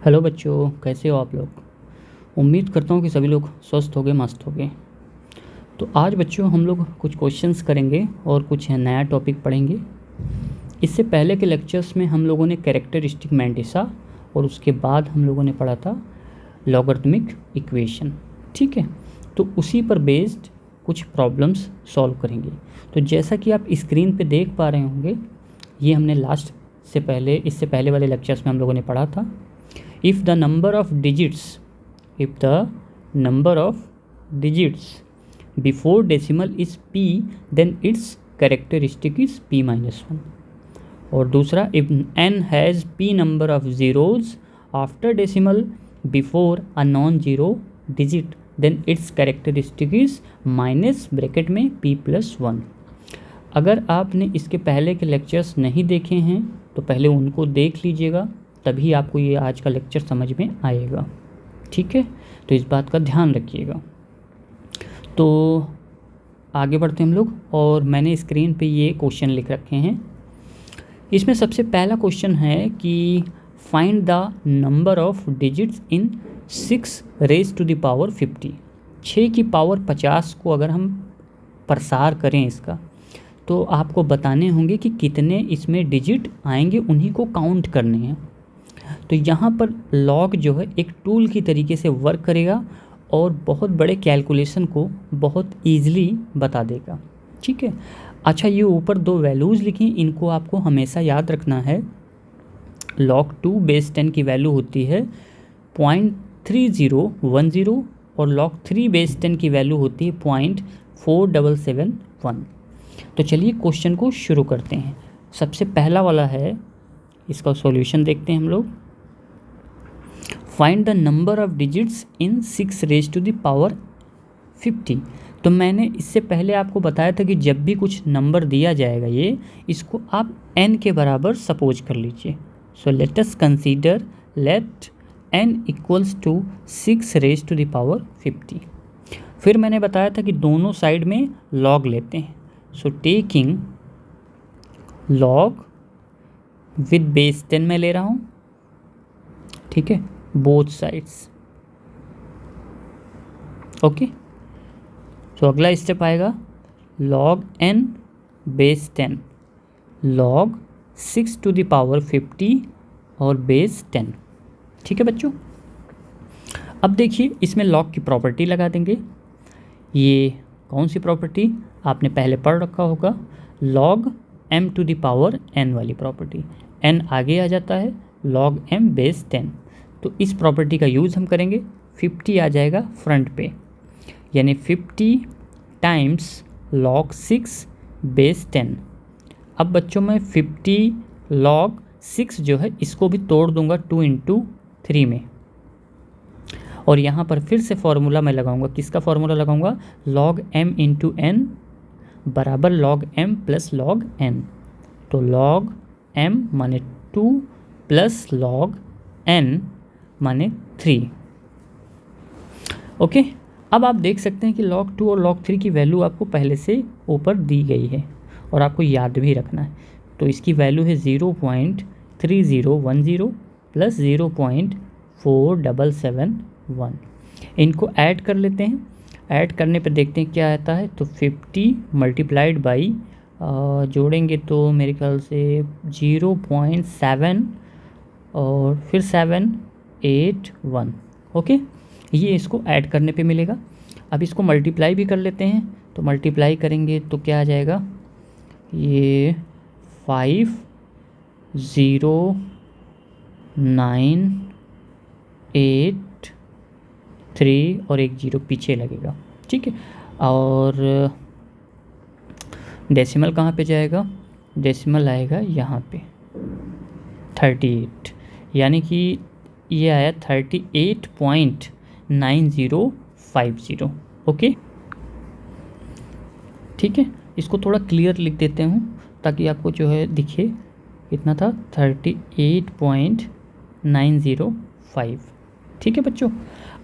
Hello बच्चों, कैसे हो आप लोग। उम्मीद करता हूँ कि सभी लोग स्वस्थ होंगे, मस्त होंगे। तो आज बच्चों हम लोग कुछ क्वेश्चंस करेंगे और कुछ नया टॉपिक पढ़ेंगे। इससे पहले के लेक्चर्स में हम लोगों ने कैरेक्टरिस्टिक मैंटिसा और उसके बाद हम लोगों ने पढ़ा था लॉगरिथमिक इक्वेशन। ठीक है, तो उसी पर बेस्ड कुछ प्रॉब्लम्स सॉल्व करेंगे। तो जैसा कि आप स्क्रीन पे देख पा रहे होंगे, ये हमने इससे पहले वाले लेक्चर्स में हम लोगों ने पढ़ा था। if the number of digits before decimal is p, then its characteristic is p minus 1। और दूसरा, if n has p number of zeros after decimal before a non-zero digit, then its characteristic is minus bracket में p plus 1। अगर आपने इसके पहले के lectures नहीं देखे हैं तो पहले उनको देख लीजिएगा, तभी आपको ये आज का लेक्चर समझ में आएगा। ठीक है, तो इस बात का ध्यान रखिएगा। तो आगे बढ़ते हैं हम लोग, और मैंने स्क्रीन पे ये क्वेश्चन लिख रखे हैं। इसमें सबसे पहला क्वेश्चन है कि find the number of digits in 6 raise to the power 50। 6 की पावर 50 को अगर हम प्रसार करें इसका, तो आपको बताने होंगे कि कितने इसमें डिजिट आएंगे, उन्हीं को काउंट करने हैं। तो यहाँ पर लॉग जो है एक टूल की तरीके से वर्क करेगा और बहुत बड़े कैलकुलेशन को बहुत ईजिली बता देगा। ठीक है, अच्छा, ये ऊपर 2 वैल्यूज़ लिखी, इनको आपको हमेशा याद रखना है। log 2 बेस 10 की वैल्यू होती है 0.3010 और log 3 बेस 10 की वैल्यू होती है 0.4771। तो चलिए क्वेश्चन को शुरू करते हैं। सबसे पहला वाला है, इसका सॉल्यूशन देखते हैं हम लोग। Find the number of digits in 6 raise to the power 50। तो मैंने इससे पहले आपको बताया था कि जब भी कुछ नंबर दिया जाएगा, इसको आप n के बराबर सपोज कर लीजिए। So let us consider let n equals to 6 raise to the power 50। फिर मैंने बताया था कि दोनों साइड में लॉग लेते हैं। So taking log with base 10 में ले रहा हूँ, ठीक है, बोथ साइड्स। ओके, तो अगला स्टेप आएगा log n base 10 log 6 to the power 50 और बेस 10। ठीक है बच्चों, अब देखिए इसमें log की प्रॉपर्टी लगा देंगे। ये कौन सी प्रॉपर्टी आपने पहले पढ़ रखा होगा, log m to the power n वाली प्रॉपर्टी। n आगे आ जाता है, log m बेस 10। तो इस प्रॉपर्टी का यूज़ हम करेंगे। 50 आ जाएगा फ्रंट पे, यानी 50 टाइम्स log 6 बेस 10। अब बच्चों मैं 50 log 6 जो है इसको भी तोड़ दूंगा 2 इंटू 3 में, और यहाँ पर फिर से फॉर्मूला मैं लगाऊंगा। किसका फॉर्मूला लगाऊंगा, log m इंटू n बराबर log m plus log n। तो log m माने 2 प्लस log n माने 3। ओके, अब आप देख सकते हैं कि log 2 और log 3 की वैल्यू आपको पहले से ऊपर दी गई है और आपको याद भी रखना है। तो इसकी वैल्यू है 0.3010 प्लस 0.4771। इनको ऐड कर लेते हैं। ऐड करने पर देखते हैं क्या आता है। तो 50 मल्टीप्लाइड बाई जोड़ेंगे तो मेरे ख्याल से 0.7 और फिर 781। ओके, ये इसको ऐड करने पे मिलेगा। अब इसको मल्टीप्लाई भी कर लेते हैं। तो मल्टीप्लाई करेंगे तो क्या आ जाएगा, ये 50983 और एक 0 पीछे लगेगा। ठीक है, और डेसिमल कहाँ पे जाएगा, डेसिमल आएगा यहाँ पे 38, यानी कि ये आया 38.9050। ओके, ठीक है, इसको थोड़ा क्लियर लिख देते हूँ ताकि आपको जो है दिखे। कितना था, 38.905। ठीक है बच्चों,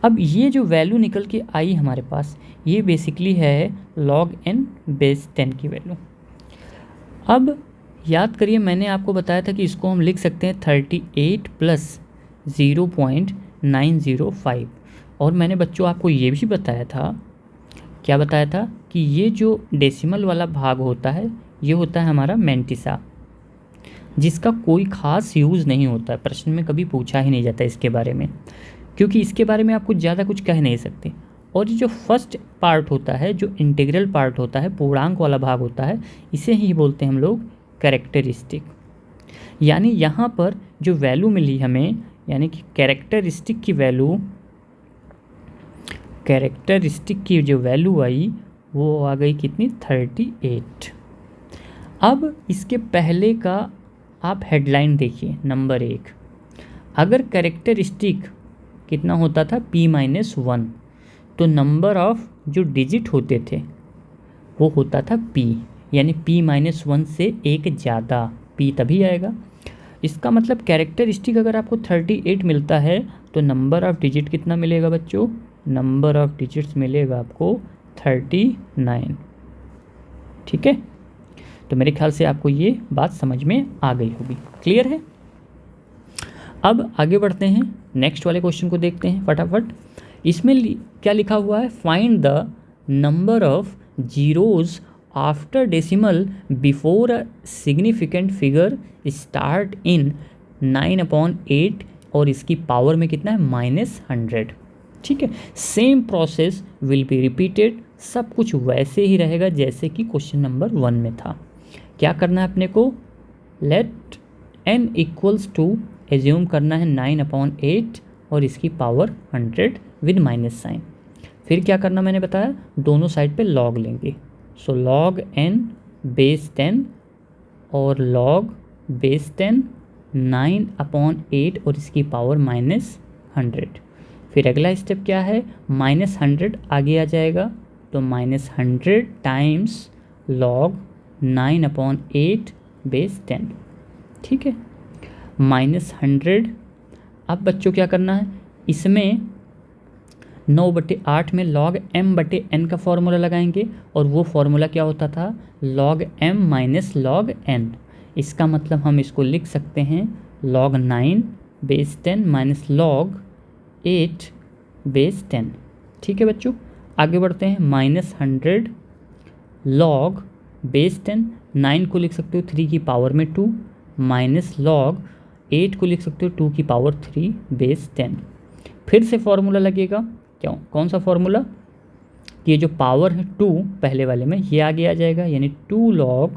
अब ये जो वैल्यू निकल के आई हमारे पास, ये बेसिकली है log n बेस 10 की वैल्यू। अब याद करिए, मैंने आपको बताया था कि इसको हम लिख सकते हैं 38 प्लस 0.905। और मैंने बच्चों आपको ये भी बताया था, क्या बताया था, कि ये जो डेसिमल वाला भाग होता है ये होता है हमारा मैंटिसा, जिसका कोई ख़ास यूज़ नहीं होता है, प्रश्न में कभी पूछा ही नहीं जाता इसके बारे में, क्योंकि इसके बारे में आप कुछ ज़्यादा कुछ कह नहीं सकते। और ये जो फर्स्ट पार्ट होता है, जो इंटीग्रल पार्ट होता है, पूर्णांक वाला भाग होता है, इसे ही बोलते हैं हम लोग कैरेक्टरिस्टिक। यानी यहाँ पर जो वैल्यू मिली हमें, यानी कि कैरेक्टरिस्टिक की जो वैल्यू आई वो आ गई कितनी, 38। अब इसके पहले का आप हेडलाइन देखिए, नंबर 1, अगर कैरेक्टरिस्टिक कितना होता था p-1, तो नंबर ऑफ जो डिजिट होते थे वो होता था p, यानी p-1 से एक ज़्यादा, p तभी आएगा। इसका मतलब कैरेक्टरिस्टिक अगर आपको 38 मिलता है तो नंबर ऑफ डिजिट कितना मिलेगा बच्चों, नंबर ऑफ डिजिट्स मिलेगा आपको 39। ठीक है, तो मेरे ख्याल से आपको ये बात समझ में आ गई होगी, क्लियर है। अब आगे बढ़ते हैं, नेक्स्ट वाले क्वेश्चन को देखते हैं फटाफट। इसमें क्या लिखा हुआ है, find the number of zeros after decimal before a significant figure start in 9/8 और इसकी पावर में कितना है, -100। ठीक है, same process will be repeated, सब कुछ वैसे ही रहेगा जैसे कि क्वेश्चन नंबर 1 में था। क्या करना है अपने को, let n equals to, assume करना है 9/8 और इसकी पावर 100 विद माइनस साइन। फिर क्या करना मैंने बताया, दोनों साइड पे लॉग लेंगे, सो log n बेस 10 और log बेस 10 9/8 और इसकी पावर -100। फिर अगला स्टेप क्या है, -100 आगे आ जाएगा, तो -100 टाइम्स log 9/8 बेस 10। ठीक है, -100। अब बच्चों क्या करना है, इसमें 9/8 में log m/n का फॉर्मूला लगाएंगे, और वो फॉर्मूला क्या होता था, log m minus log n। इसका मतलब हम इसको लिख सकते हैं log 9 base 10 minus log 8 base 10। ठीक है बच्चों, आगे बढ़ते हैं, -100 log बेस 10, 9 को लिख सकते हो 3 की पावर में 2, माइनस log 8 को लिख सकते हो 2 की पावर 3 बेस 10। फिर से फॉर्मूला लगेगा, क्यों, कौन सा फॉर्मूला, कि ये जो पावर है 2 पहले वाले में ये आगे आ जाएगा, यानी 2 log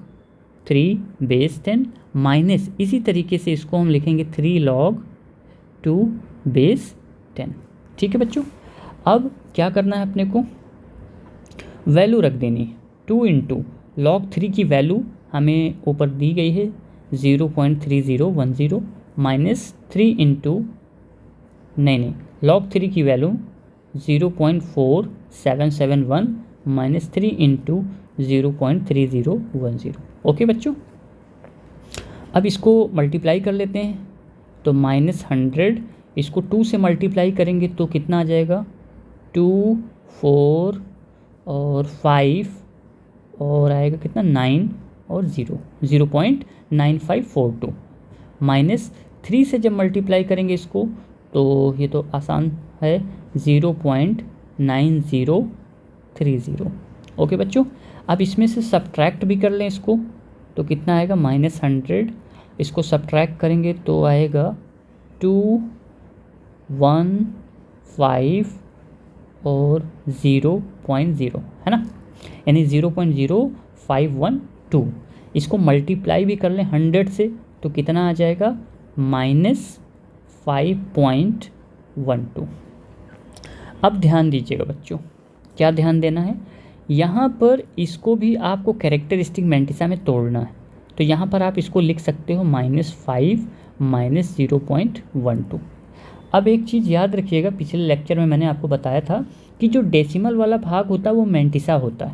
3 बेस 10 माइनस, इसी तरीके से इसको हम लिखेंगे 3 log 2 बेस 10। ठीक है बच्चों, अब क्या करना है अपने को, वैल्यू रख देनी है, 2 इंटू log 3 की वैल्यू हमें ऊपर दी गई है 0.3010 माइनस 3 इंटू, नहीं, log 3 की वैल्यू 0.4771 माइनस 3 इंटू 0.3010। ओके बच्चों, अब इसको मल्टीप्लाई कर लेते हैं, तो -100 इसको 2 से मल्टीप्लाई करेंगे तो कितना आ जाएगा, 2 4 और 5 और आएगा कितना, 9 और 0.9542 माइनस 3 से जब मल्टीप्लाई करेंगे इसको, तो ये तो आसान है, 0.9030। ओके बच्चों, अब इसमें से सब्ट्रैक्ट भी कर लें इसको, तो कितना आएगा, -100 इसको सब्ट्रैक्ट करेंगे तो आएगा 215 और 0.0, है ना, यानी 0.0512। इसको मल्टीप्लाई भी कर लें 100 से तो कितना आ जाएगा, -5.12। अब ध्यान दीजिएगा बच्चों, क्या ध्यान देना है, यहाँ पर इसको भी आपको कैरेक्टरिस्टिक मैंटिसा में तोड़ना है, तो यहाँ पर आप इसको लिख सकते हो -5 माइनस 0.12। अब एक चीज़ याद रखिएगा, पिछले लेक्चर में मैंने आपको बताया था कि जो डेसिमल वाला भाग होता है वो मैंटिसा होता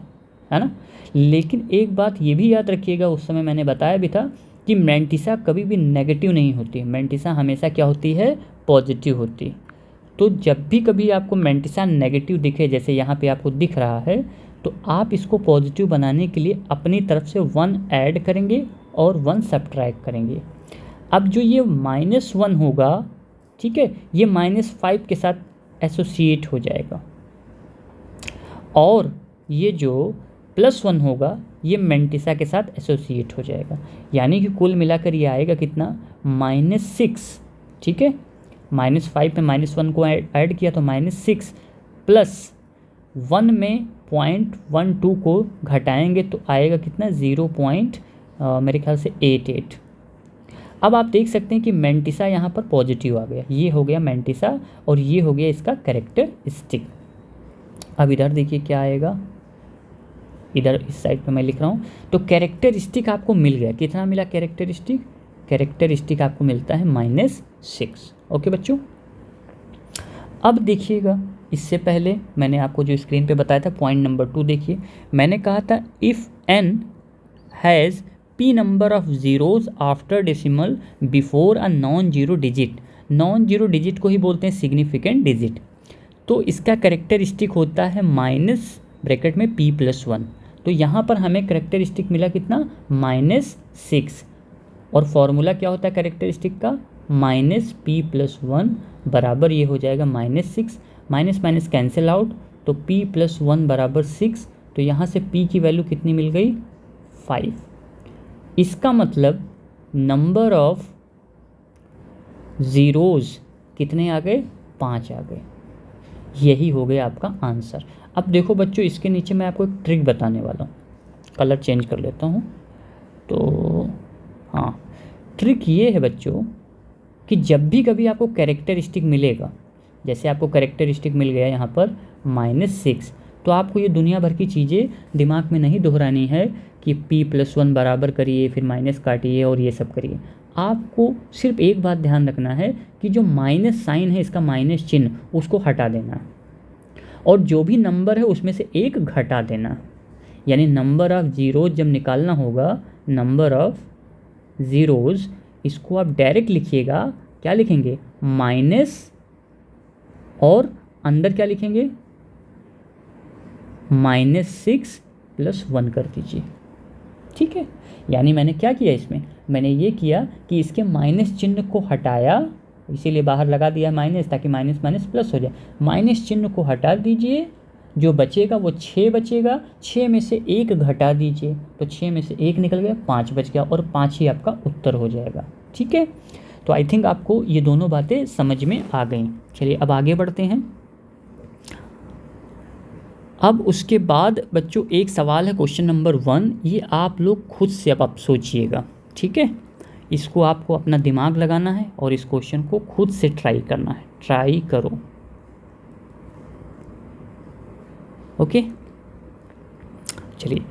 है ना, लेकिन एक बात ये भी याद रखिएगा, उस समय मैंने बताया भी था कि मैंटिसा कभी भी नेगेटिव नहीं होती, मैंटिसा हमेशा क्या होती है, पॉजिटिव होती है। तो जब भी कभी आपको मैंटिसा नेगेटिव दिखे, जैसे यहाँ पे आपको दिख रहा है, तो आप इसको पॉजिटिव बनाने के लिए अपनी तरफ से 1 ऐड करेंगे और 1 सब्ट्रैक्ट करेंगे। अब जो ये -1 होगा ठीक है, ये -5 के साथ एसोसिएट हो जाएगा, और ये जो +1 होगा ये मेंटिसा के साथ एसोसिएट हो जाएगा, यानी कि कुल मिलाकर ये आएगा कितना, -6। ठीक है, -5 में -1 को ऐड किया तो -6, प्लस 1 में 0.12 को घटाएंगे तो आएगा कितना, 0. मेरे ख्याल से 88। अब आप देख सकते हैं कि मेंटिसा यहाँ पर पॉजिटिव आ गया, ये हो गया मेंटिसा और ये हो गया इसका कैरेक्टरिस्टिक। अब इधर देखिए क्या आएगा, इधर इस साइड पे मैं लिख रहा हूँ, तो कैरेक्टरिस्टिक आपको मिल गया, कितना मिला कैरेक्टरिस्टिक, कैरेक्टरिस्टिक आपको मिलता है -6। ओके बच्चों, अब देखिएगा, इससे पहले मैंने आपको जो स्क्रीन पे बताया था पॉइंट नंबर 2 देखिए, मैंने कहा था if n has p number of zeros after decimal before a non zero digit, non zero digit को ही बोलते हैं सिग्निफिकेंट डिजिट, तो इसका कैरेक्टरिस्टिक होता है माइनस ब्रैकेट में p+1। तो यहाँ पर हमें कैरेक्टरिस्टिक मिला कितना, -6, और फॉर्मूला क्या होता है कैरेक्टरिस्टिक का, -p+1 बराबर ये हो जाएगा -6, माइनस माइनस कैंसिल आउट, तो p+1 बराबर 6, तो यहाँ से p की वैल्यू कितनी मिल गई, 5। इसका मतलब नंबर ऑफ ज़ीरोज़ कितने आ गए, 5 आ गए, यही हो गया आपका आंसर। अब देखो बच्चों, इसके नीचे मैं आपको एक ट्रिक बताने वाला हूँ, कलर चेंज कर लेता हूँ, तो हाँ, ट्रिक ये है बच्चों कि जब भी कभी आपको कैरेक्टरिस्टिक मिलेगा, जैसे आपको कैरेक्टरिस्टिक मिल गया यहाँ पर -6, तो आपको ये दुनिया भर की चीज़ें दिमाग में नहीं दोहरानी है कि p+1 बराबर करिए फिर माइनस काटिए और ये सब करिए। आपको सिर्फ एक बात ध्यान रखना है कि जो माइनस साइन है, इसका माइनस चिन्ह, उसको हटा देना, और जो भी नंबर है उसमें से एक घटा देना, यानी नंबर ऑफ़ ज़ीरोज़ जब निकालना होगा, नंबर ऑफ़ ज़ीरोज़, इसको आप डायरेक्ट लिखिएगा, क्या लिखेंगे, माइनस, और अंदर क्या लिखेंगे, -6 + 1 कर दीजिए। ठीक है, यानी मैंने क्या किया इसमें, मैंने ये किया कि इसके माइनस चिन्ह को हटाया, इसीलिए बाहर लगा दिया माइनस, ताकि माइनस माइनस प्लस हो जाए, माइनस चिन्ह को हटा दीजिए, जो बचेगा वो 6 बचेगा, 6 में से 1 घटा दीजिए, तो 6 में से 1 निकल गया, 5 बच गया, और 5 ही आपका उत्तर हो जाएगा। ठीक है, तो आई थिंक आपको ये दोनों बातें समझ में आ गई। चलिए अब आगे बढ़ते हैं। अब उसके बाद बच्चों एक सवाल है, क्वेश्चन नंबर 1, ये आप लोग खुद से अब आप सोचिएगा। ठीक है, इसको आपको अपना दिमाग लगाना है और इस क्वेश्चन को खुद से ट्राई करना है, ट्राई करो। ओके, चलिए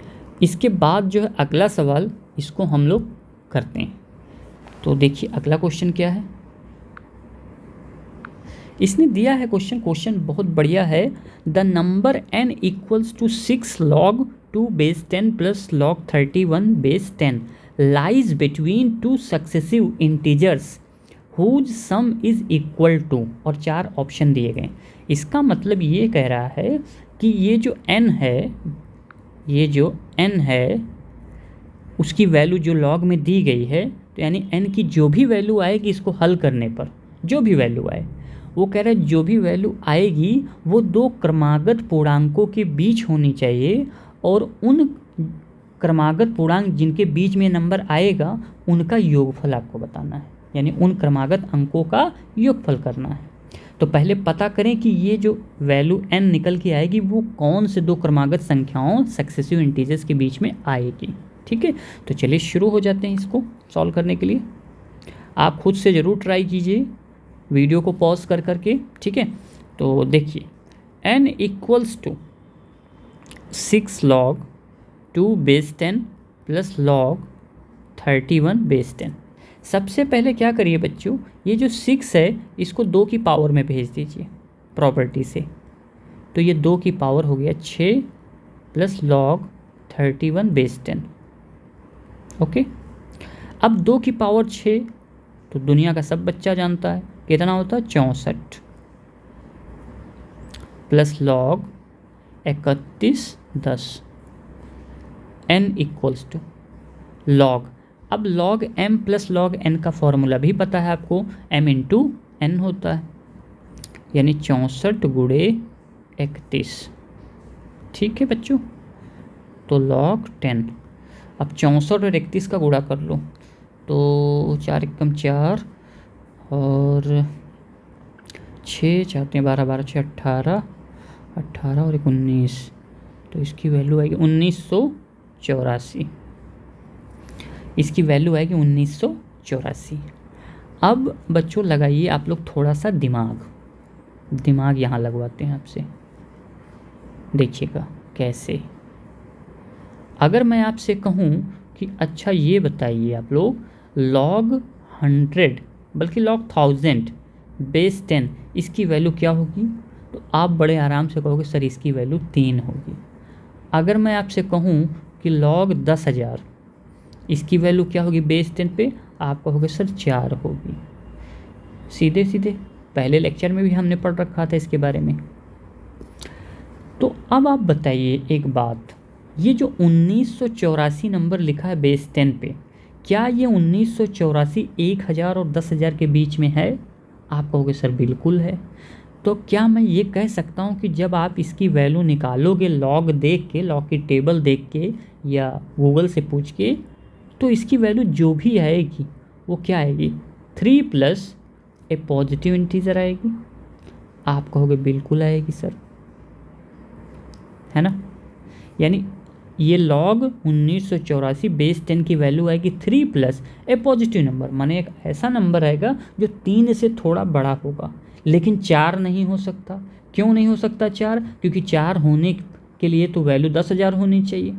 इसके बाद जो है अगला सवाल, इसको हम लोग करते हैं। तो देखिए अगला क्वेश्चन क्या है, इसने दिया है क्वेश्चन बहुत बढ़िया है। The number n = 6 log 2^10 + log 31^10 lies between two successive integers whose sum is equal to, और 4 ऑप्शन दिए गए। इसका मतलब ये कह रहा है कि ये जो n है, ये जो n है उसकी वैल्यू जो लॉग में दी गई है, तो यानी n की जो भी वैल्यू आएगी इसको हल करने पर, जो भी वैल्यू आए, वो कह रहा है जो भी वैल्यू आएगी वो 2 क्रमागत पूर्णांकों के बीच होनी चाहिए, और उन क्रमागत पूर्णांक जिनके बीच में नंबर आएगा उनका योगफल आपको बताना है, यानी उन क्रमागत अंकों का योगफल करना है। तो पहले पता करें कि ये जो वैल्यू n निकल के आएगी वो कौन से 2 क्रमागत संख्याओं सक्सेसिव इंटीजर्स के बीच में आएगी। ठीक है, तो चलिए शुरू हो जाते हैं इसको सॉल्व करने के लिए। आप खुद से ज़रूर ट्राई कीजिए, वीडियो को पॉज कर करके। ठीक है, तो देखिए n = 6 log 2^10 + log 31^10। सबसे पहले क्या करिए बच्चों, ये जो 6 है इसको 2 की पावर में भेज दीजिए प्रॉपर्टी से, तो ये 2 की पावर हो गया 6 + log 31^10। ओके, अब 2 की पावर 6 तो दुनिया का सब बच्चा जानता है कितना होता है, 64 + log 31×10 n = log। अब log m + log n का फॉर्मूला भी पता है आपको, m × n होता है, यानी 64 गुणे 31। ठीक है बच्चों, तो log 10। अब 64 और 31 का गुणा कर लो, तो 4 एकम 4 और 6 4 12 12 6 18 18 और 19, तो इसकी वैल्यू आएगी 1984। इसकी वैल्यू आएगी 1984। अब बच्चों लगाइए आप लोग थोड़ा सा दिमाग यहाँ लगवाते हैं आपसे, देखिएगा कैसे। अगर मैं आपसे कहूँ कि अच्छा ये बताइए आप लोग log 100 बल्कि log 1000 बेस 10 इसकी वैल्यू क्या होगी, तो आप बड़े आराम से कहोगे सर इसकी वैल्यू 3 होगी। अगर मैं आपसे कहूँ कि log 10,000 इसकी वैल्यू क्या होगी बेस 10 पे, आप कहोगे सर 4 होगी। सीधे सीधे पहले लेक्चर में भी हमने पढ़ रखा था इसके बारे में। तो अब आप बताइए एक बात, ये जो 1984 नंबर लिखा है बेस 10 पे, क्या ये 1984 1000 और 10,000 के बीच में है? आप कहोगे सर बिल्कुल है। तो क्या मैं ये कह सकता हूँ कि जब आप इसकी वैल्यू निकालोगे लॉग देख के, लॉग की टेबल देख के या गूगल से पूछ के, तो इसकी वैल्यू जो भी आएगी वो क्या आएगी, 3 प्लस ए पॉजिटिव इंटीजर आएगी? आप कहोगे बिल्कुल आएगी सर, है ना। यानी ये log 1984 बेस 10 की वैल्यू आएगी 3 प्लस ए पॉजिटिव नंबर, माने एक ऐसा नंबर आएगा जो 3 से थोड़ा बड़ा होगा, लेकिन 4 नहीं हो सकता। क्यों नहीं हो सकता 4? क्योंकि 4 होने के लिए तो वैल्यू 10,000 होनी चाहिए,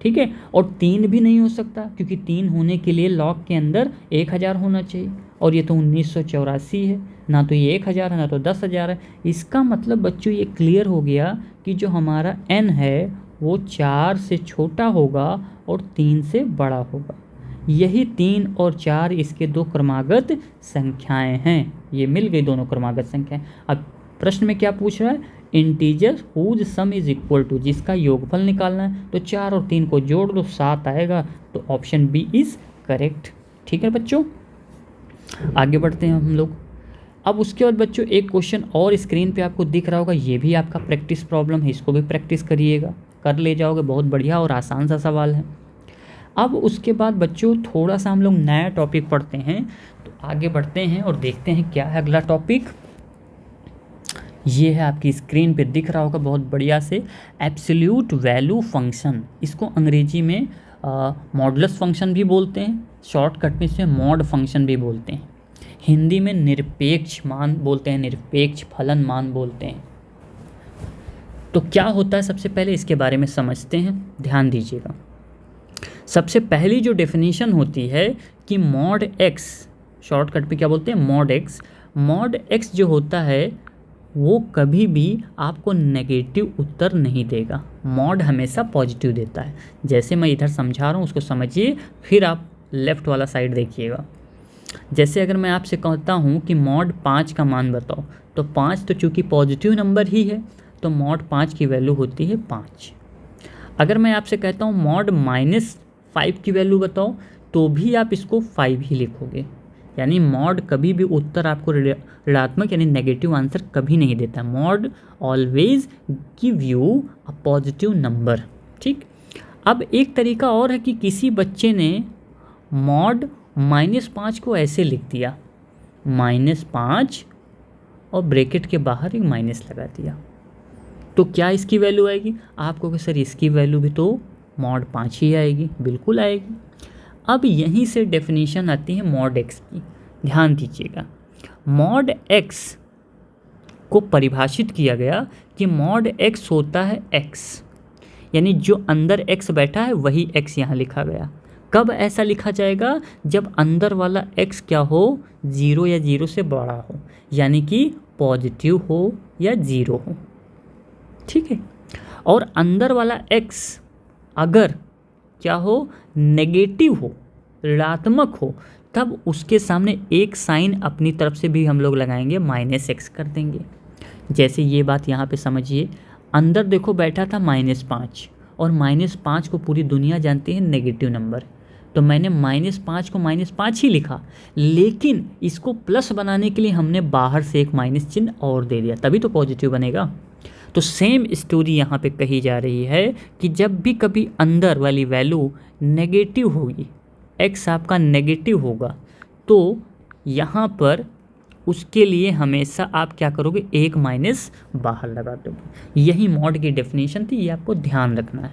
ठीक है। और 3 भी नहीं हो सकता क्योंकि 3 होने के लिए log के अंदर 1000 होना चाहिए, और ये तो 1984 है, ना तो ये 1000 है ना तो 10,000 है। इसका मतलब बच्चों ये क्लियर हो गया कि जो हमारा n है वो 4 से छोटा होगा और 3 से बड़ा होगा। यही 3 और 4 इसके दो क्रमागत संख्याएं हैं। ये मिल गई दोनों क्रमागत संख्याएं। अब प्रश्न में क्या पूछ रहा है, integer whose sum is equal to, जिसका योगफल निकालना है, तो 4 और 3 को जोड़ दो 7 आएगा, तो ऑप्शन बी इज करेक्ट। ठीक है बच्चों, आगे बढ़ते हैं हम लोग। अब उसके बाद बच्चों एक क्वेश्चन और स्क्रीन पे आपको दिख रहा होगा, ये भी आपका प्रैक्टिस प्रॉब्लम है, इसको भी प्रैक्टिस करिएगा, कर ले जाओगे, बहुत बढ़िया और आसान सा सवाल है। अब उसके बाद बच्चों थोड़ा सा हम लोग नया टॉपिक पढ़ते हैं, तो आगे बढ़ते हैं और देखते हैं क्या है अगला टॉपिक। ये है आपकी स्क्रीन पे दिख रहा होगा बहुत बढ़िया से, एब्सोल्यूट वैल्यू फंक्शन। इसको अंग्रेजी में मॉडुलस फंक्शन भी बोलते हैं, शॉर्टकट में इसे मॉड फंक्शन भी बोलते हैं। हिंदी में निरपेक्ष मान बोलते हैं, निरपेक्ष फलन मान बोलते हैं। तो क्या होता है सबसे पहले इसके बारे में समझते हैं, ध्यान दीजिएगा। सबसे पहली जो डेफिनेशन होती है कि मॉड एक्स, शॉर्टकट पे क्या बोलते हैं मॉड एक्स, मॉड एक्स जो होता है वो कभी भी आपको नेगेटिव उत्तर नहीं देगा, मॉड हमेशा पॉजिटिव देता है। जैसे मैं इधर समझा रहा हूँ उसको समझिए, फिर आप लेफ़्ट वाला साइड देखिएगा। जैसे अगर मैं आपसे कहता हूँ कि मॉड 5 का मान बताओ, तो 5 तो चूँकि पॉजिटिव नंबर ही है, तो मॉड 5 की वैल्यू होती है 5। अगर मैं आपसे कहता हूँ मॉड -5 की वैल्यू बताओ, तो भी आप इसको 5 ही लिखोगे। यानी मॉड कभी भी उत्तर आपको ऋणात्मक यानी नेगेटिव आंसर कभी नहीं देता। Mod always give you a positive number. ठीक, अब एक तरीका और है कि किसी बच्चे ने मॉड -5 को ऐसे लिख दिया, -5 और ब्रैकेट के बाहर एक माइनस लगा दिया, तो क्या इसकी वैल्यू आएगी? आप कहोगे सर इसकी वैल्यू भी तो मॉड 5 ही आएगी। बिल्कुल आएगी। अब यहीं से डेफिनेशन आती है मॉड एक्स की, ध्यान दीजिएगा। मॉड एक्स को परिभाषित किया गया कि मॉड एक्स होता है एक्स, यानी जो अंदर एक्स बैठा है वही एक्स यहाँ लिखा गया। कब ऐसा लिखा जाएगा? जब अंदर वाला एक्स क्या हो, 0 या 0 से बड़ा हो, यानी कि पॉजिटिव हो या 0 हो। ठीक है, और अंदर वाला एक्स अगर क्या हो, नेगेटिव हो, ऋणात्मक हो, तब उसके सामने एक साइन अपनी तरफ से भी हम लोग लगाएंगे, -x कर देंगे। जैसे ये बात यहाँ पे समझिए, अंदर देखो बैठा था -5, और -5 को पूरी दुनिया जानती है नेगेटिव नंबर, तो मैंने -5 को -5 ही लिखा, लेकिन इसको प्लस बनाने के लिए हमने बाहर से एक माइनस चिन्ह और दे दिया, तभी तो पॉजिटिव बनेगा। तो सेम स्टोरी यहाँ पे कही जा रही है कि जब भी कभी अंदर वाली वैल्यू नेगेटिव होगी, x आपका नेगेटिव होगा, तो यहाँ पर उसके लिए हमेशा आप क्या करोगे, एक माइनस बाहर लगा दोगे। यही मॉड की डेफिनेशन थी, ये आपको ध्यान रखना है।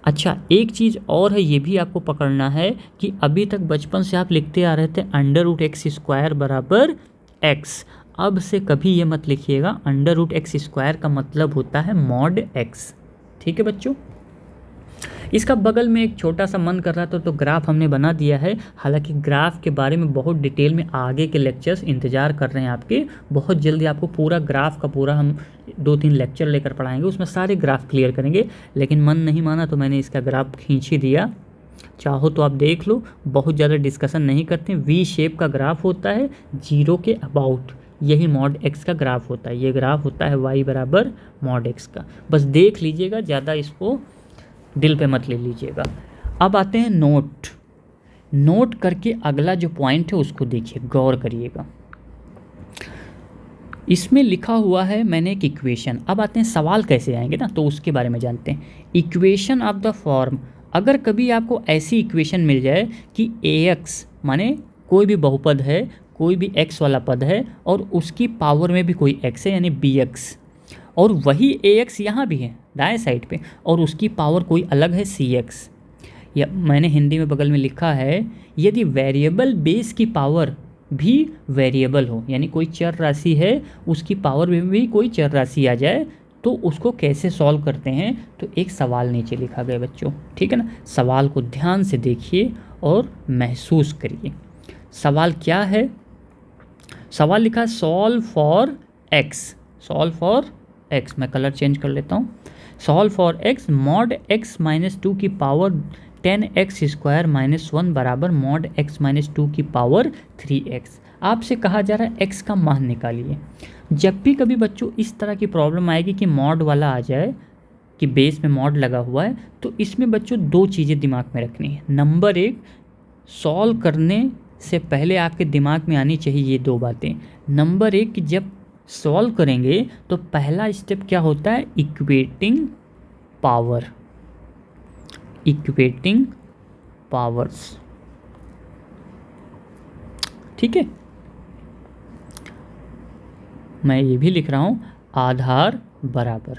अच्छा, एक चीज़ और है, ये भी आपको पकड़ना है कि अभी तक बचपन से आप लिखते आ रहे थे √x² बराबर x। अब से कभी ये मत लिखिएगा, √x² का मतलब होता है मॉड x। ठीक है बच्चों, इसका बगल में एक छोटा सा मन कर रहा था तो ग्राफ हमने बना दिया है। हालांकि ग्राफ के बारे में बहुत डिटेल में आगे के लेक्चर्स इंतज़ार कर रहे हैं आपके, बहुत जल्दी आपको पूरा ग्राफ का पूरा हम 2-3 लेक्चर लेकर पढ़ाएंगे, उसमें सारे ग्राफ क्लियर करेंगे। लेकिन मन नहीं माना तो मैंने इसका ग्राफ खींच ही दिया, चाहो तो आप देख लो, बहुत ज़्यादा डिस्कशन नहीं करते। वी शेप का ग्राफ होता है 0 के अबाउट, यही मॉड x का ग्राफ होता है। ये ग्राफ होता है y बराबर मॉड x का, बस देख लीजिएगा, ज़्यादा इसको दिल पे मत ले लीजिएगा। अब आते हैं नोट करके अगला जो पॉइंट है उसको देखिए, गौर करिएगा। इसमें लिखा हुआ है मैंने एक इक्वेशन। अब आते हैं सवाल कैसे आएंगे ना, तो उसके बारे में जानते हैं। इक्वेशन ऑफ द फॉर्म, अगर कभी आपको ऐसी इक्वेशन मिल जाए कि ax माने कोई भी बहुपद है, कोई भी x वाला पद है और उसकी पावर में भी कोई x है, यानी bx, और वही ax यहाँ भी है दाएं साइड पे, और उसकी पावर कोई अलग है cx, या मैंने हिंदी में बगल में लिखा है, यदि वेरिएबल बेस की पावर भी वेरिएबल हो, यानी कोई चर राशि है उसकी पावर में भी कोई चर राशि आ जाए, तो उसको कैसे सॉल्व करते हैं। तो एक सवाल नीचे लिखा गया बच्चों, ठीक है ना। सवाल को ध्यान से देखिए और महसूस करिए। सवाल क्या है, सवाल लिखा है सॉल्व फॉर x, मैं कलर चेंज कर लेता हूँ। Solve for x mod x - 2 की पावर 10x² - 1 बराबर मॉड x - 2 की पावर 3x। आपसे कहा जा रहा है x का मान निकालिए। जब भी कभी बच्चों इस तरह की प्रॉब्लम आएगी कि मॉड वाला आ जाए, कि बेस में मॉड लगा हुआ है, तो इसमें बच्चों 2 चीज़ें दिमाग में रखनी है। नंबर 1, सॉल्व करने से पहले आपके दिमाग में आनी चाहिए ये 2 बातें। नंबर 1 कि जब सॉल्व करेंगे तो पहला स्टेप क्या होता है, इक्वेटिंग पावर्स, ठीक है। मैं ये भी लिख रहा हूँ आधार बराबर,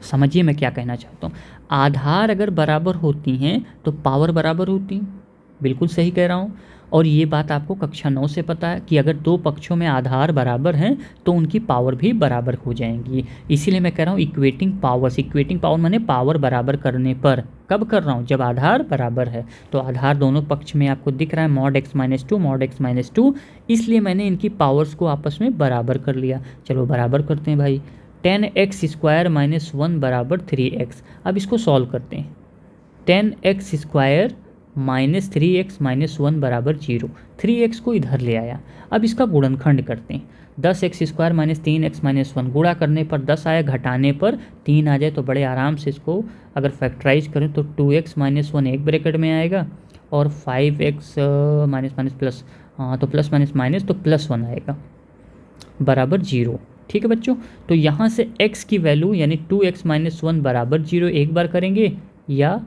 समझिए मैं क्या कहना चाहता हूँ। आधार अगर बराबर होती हैं तो पावर बराबर होती हैं, बिल्कुल सही कह रहा हूँ। और ये बात आपको कक्षा 9 से पता है कि अगर 2 पक्षों में आधार बराबर हैं तो उनकी पावर भी बराबर हो जाएंगी। इसीलिए मैं कह रहा हूँ इक्वेटिंग पावर माने पावर बराबर करने पर। कब कर रहा हूँ, जब आधार बराबर है। तो आधार दोनों पक्ष में आपको दिख रहा है मॉड x - 2 मॉड x - 2, इसलिए मैंने इनकी पावर्स को आपस में बराबर कर लिया। चलो बराबर करते हैं भाई। 10x² - 1 बराबर 3x। अब इसको सॉल्व करते हैं। 10x² - 3x - 1 बराबर 0। 3x को इधर ले आया। अब इसका गुणनखंड करते हैं। 10x² - 3x - 1 गुणा करने पर 10 आया, घटाने पर 3 आ जाए तो बड़े आराम से इसको अगर फैक्टराइज करें तो 2x - 1 एक ब्रैकेट में आएगा और 5x माइनस प्लस, हाँ तो प्लस माइनस तो +1 आएगा बराबर 0। ठीक है बच्चों, तो यहाँ से x की वैल्यू यानी 2x - 1 बराबर 0 एक बार करेंगे या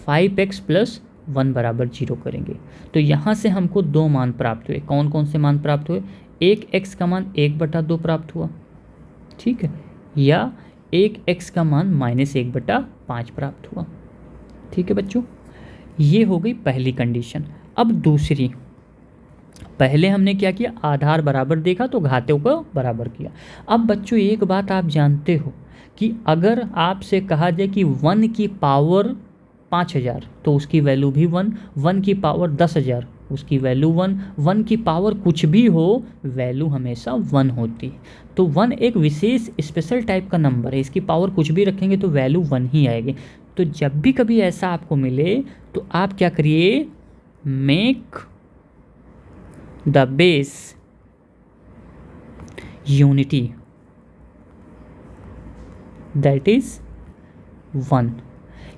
5x + 1 बराबर 0 करेंगे। तो यहाँ से हमको 2 मान प्राप्त हुए। कौन कौन से मान प्राप्त हुए, एक x का मान 1/2 प्राप्त हुआ, ठीक है, या एक x का मान -1/5 प्राप्त हुआ। ठीक है बच्चों, ये हो गई पहली कंडीशन। अब दूसरी, पहले हमने क्या किया, आधार बराबर देखा तो घातों को बराबर किया। अब बच्चों एक बात आप जानते हो कि अगर आपसे कहा जाए कि 1 की पावर 5000 तो उसकी वैल्यू भी 1, 1 की पावर 10,000 उसकी वैल्यू 1, 1 की पावर कुछ भी हो वैल्यू हमेशा 1 होती। तो 1 एक विशेष स्पेशल टाइप का नंबर है, इसकी पावर कुछ भी रखेंगे तो वैल्यू 1 ही आएगी। तो जब भी कभी ऐसा आपको मिले तो आप क्या करिए, make the base unity that is 1,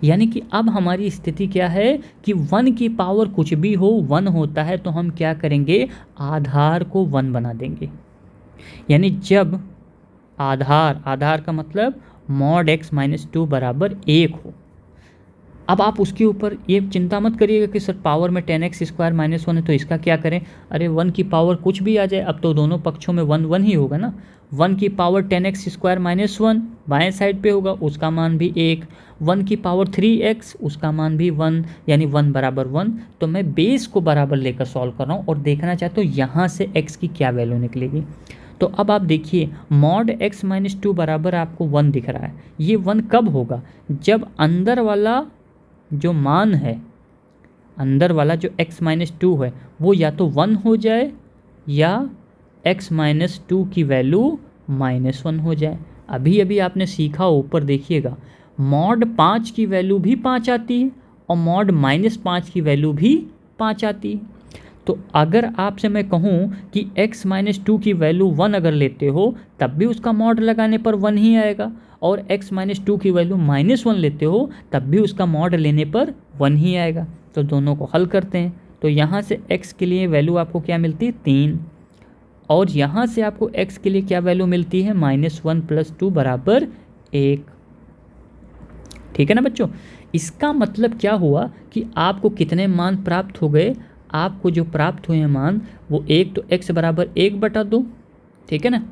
यानी कि अब हमारी स्थिति क्या है कि 1 की पावर कुछ भी हो 1 होता है, तो हम क्या करेंगे, आधार को 1 बना देंगे। यानी जब आधार का मतलब मॉड x माइनस 2 बराबर 1 हो। अब आप उसके ऊपर ये चिंता मत करिएगा कि सर पावर में 10x स्क्वायर माइनस 1 है तो इसका क्या करें। अरे 1 की पावर कुछ भी आ जाए, अब तो दोनों पक्षों में 1 1 ही होगा ना। 1 की पावर 10x स्क्वायर माइनस 1 बाएँ साइड पे होगा, उसका मान भी 1। 1 की पावर 3x, उसका मान भी 1, यानी 1 बराबर 1। तो मैं बेस को बराबर लेकर सॉल्व कर रहा हूँ और देखना चाहता हूँ यहाँ से x की क्या वैल्यू निकलेगी। तो अब आप देखिए मॉड x माइनस 2 बराबर आपको 1 दिख रहा है। ये 1 कब होगा, जब अंदर वाला जो मान है, अंदर वाला जो x माइनस 2 है वो या तो 1 हो जाए या x माइनस 2 की वैल्यू माइनस 1 हो जाए। अभी अभी आपने सीखा, ऊपर देखिएगा मॉड 5 की वैल्यू भी 5 आती है और मॉड माइनस 5 की वैल्यू भी 5 आती है। तो अगर आपसे मैं कहूँ कि x माइनस 2 की वैल्यू 1 अगर लेते हो तब भी उसका मॉड लगाने पर 1 ही आएगा, और x माइनस 2 की वैल्यू माइनस 1 लेते हो तब भी उसका मॉड लेने पर 1 ही आएगा। तो दोनों को हल करते हैं, तो यहाँ से x के लिए वैल्यू आपको क्या मिलती है 3, और यहाँ से आपको x के लिए क्या वैल्यू मिलती है -1 + 2 बराबर 1। ठीक है ना बच्चों। इसका मतलब क्या हुआ कि आपको कितने मान प्राप्त हो गए, आपको जो प्राप्त हुए हैं मान वो एक तो x बराबर 1/2, ठीक है ना।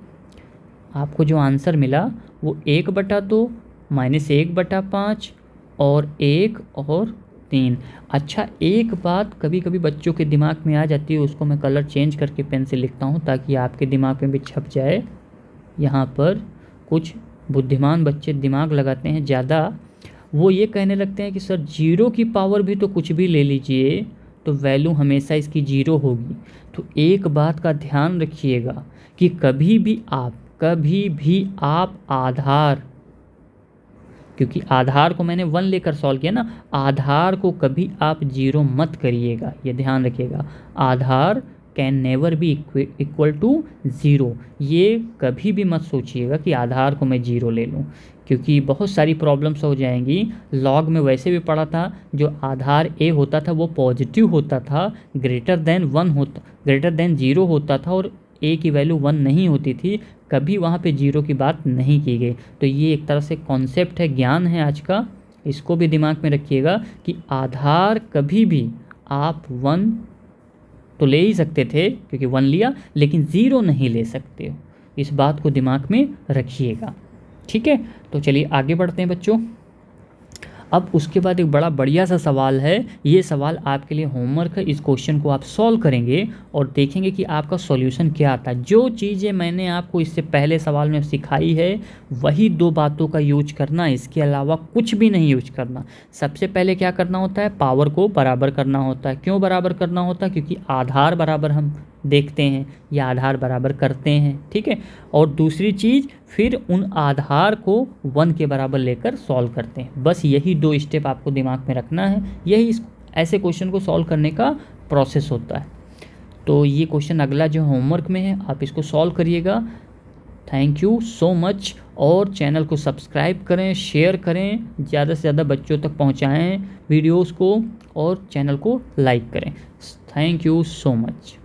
आपको जो आंसर मिला वो 1/2 -1/5 और 1 और 3। अच्छा, एक बात कभी कभी बच्चों के दिमाग में आ जाती है, उसको मैं कलर चेंज करके पेन से लिखता हूँ ताकि आपके दिमाग में भी छप जाए। यहाँ पर कुछ बुद्धिमान बच्चे दिमाग लगाते हैं ज़्यादा, वो ये कहने लगते हैं कि सर 0 की पावर भी तो कुछ भी ले लीजिए तो वैल्यू हमेशा इसकी 0 होगी। तो एक बात का ध्यान रखिएगा कि कभी भी आप आधार, क्योंकि आधार को मैंने 1 लेकर सॉल्व किया ना, आधार को कभी आप 0 मत करिएगा, ये ध्यान रखिएगा। आधार can never be equal to 0। ये कभी भी मत सोचिएगा कि आधार को मैं 0 ले लूँ, क्योंकि बहुत सारी प्रॉब्लम्स हो जाएंगी। लॉग में वैसे भी पढ़ा था, जो आधार a होता था वो पॉजिटिव होता था, ग्रेटर देन 0 होता था, और a की वैल्यू 1 नहीं होती थी, कभी वहाँ पे 0 की बात नहीं की गई। तो ये एक तरह से कॉन्सेप्ट है, ज्ञान है आज का, इसको भी दिमाग में रखिएगा कि आधार कभी भी आप 1 तो ले ही सकते थे क्योंकि 1 लिया, लेकिन 0 नहीं ले सकते हो। इस बात को दिमाग में रखिएगा, ठीक है। तो चलिए आगे बढ़ते हैं बच्चों। अब उसके बाद एक बड़ा बढ़िया सा सवाल है, ये सवाल आपके लिए होमवर्क है। इस क्वेश्चन को आप सॉल्व करेंगे और देखेंगे कि आपका सॉल्यूशन क्या आता है। जो चीज़ें मैंने आपको इससे पहले सवाल में सिखाई है वही 2 बातों का यूज करना, इसके अलावा कुछ भी नहीं यूज करना। सबसे पहले क्या करना होता है, पावर को बराबर करना होता है। क्यों बराबर करना होता है, क्योंकि आधार बराबर हम देखते हैं या आधार बराबर करते हैं, ठीक है। और दूसरी चीज़, फिर उन आधार को 1 के बराबर लेकर सॉल्व करते हैं। बस यही 2 स्टेप आपको दिमाग में रखना है, यही ऐसे क्वेश्चन को सॉल्व करने का प्रोसेस होता है। तो ये क्वेश्चन अगला जो होमवर्क में है, आप इसको सॉल्व करिएगा। थैंक यू सो मच, और चैनल को सब्सक्राइब करें, शेयर करें, ज़्यादा से ज़्यादा बच्चों तक पहुँचाएँ वीडियोज़ को, और चैनल को लाइक करें। Thank you so much.